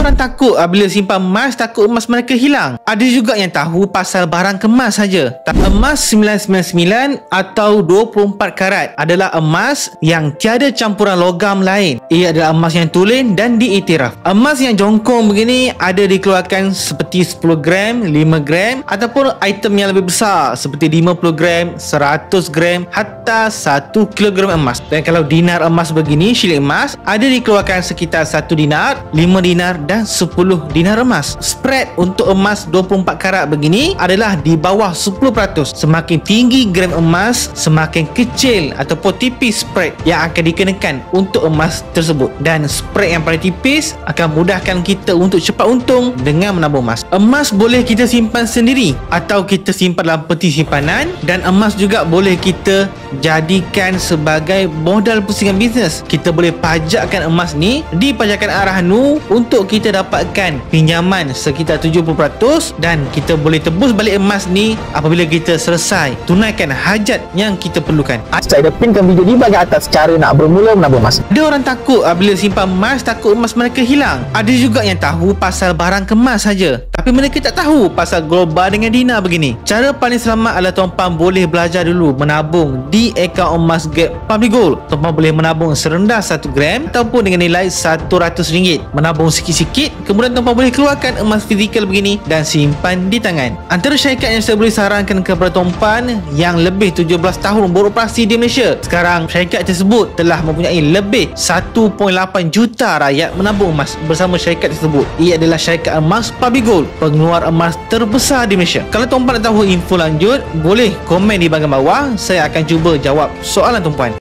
orang takut bila simpan emas, takut emas mereka hilang. Ada juga yang tahu pasal barang kemas saja. Emas 999 atau 24 karat adalah emas yang tiada campuran logam lain. Ia adalah emas yang tulen dan diiktiraf. Emas yang jongkong begini ada dikeluarkan seperti 10 gram, 5 gram ataupun item yang lebih besar seperti 50 gram, 100 gram hatta 1 kilogram emas. Dan kalau dinar emas begini, shilling emas, ada dikeluarkan sekitar 1 dinar, 5 dinar dan 10 dinar emas. Spread untuk emas 24 karat begini adalah di bawah 10%. Semakin tinggi gram emas, semakin kecil ataupun tipis spread yang akan dikenakan untuk emas tersebut. Dan spread yang paling tipis akan mudahkan kita untuk cepat untung dengan menabung emas. Emas boleh kita simpan sendiri atau kita simpan dalam peti simpanan, dan emas juga boleh kita jadikan sebagai modal pusingan bisnes. Kita boleh pajakkan emas ni di pajakan Arahnu untuk kita dapatkan pinjaman sekitar 70%, dan kita boleh tebus balik emas ni apabila kita selesai tunaikan hajat yang kita perlukan. Saya dah pinkan video di bahagian atas cara nak bermula menabung emas. Ada orang takut bila simpan emas, takut emas mereka hilang. Ada juga yang tahu pasal barang kemas saja, tapi mereka tak tahu pasal global dengan dinar begini. Cara paling selamat adalah tuan-puan boleh belajar dulu menabung di akaun emas Gap Public Gold. Tuan-puan boleh menabung serendah 1 gram ataupun dengan nilai RM100. Menabung sikit-sikit, kemudian tuan-puan boleh keluarkan emas fizikal begini dan simpan di tangan. Antara syarikat yang saya boleh sarankan kepada tuan-puan yang lebih 17 tahun beroperasi di Malaysia, sekarang syarikat tersebut telah mempunyai lebih 1.8 juta rakyat menabung emas bersama syarikat tersebut. Ia adalah syarikat emas Public Gold, pengeluar emas terbesar di Malaysia. Kalau tuan-puan nak tahu info lanjut, boleh komen di bahagian bawah. Saya akan cuba jawab soalan tuan-puan.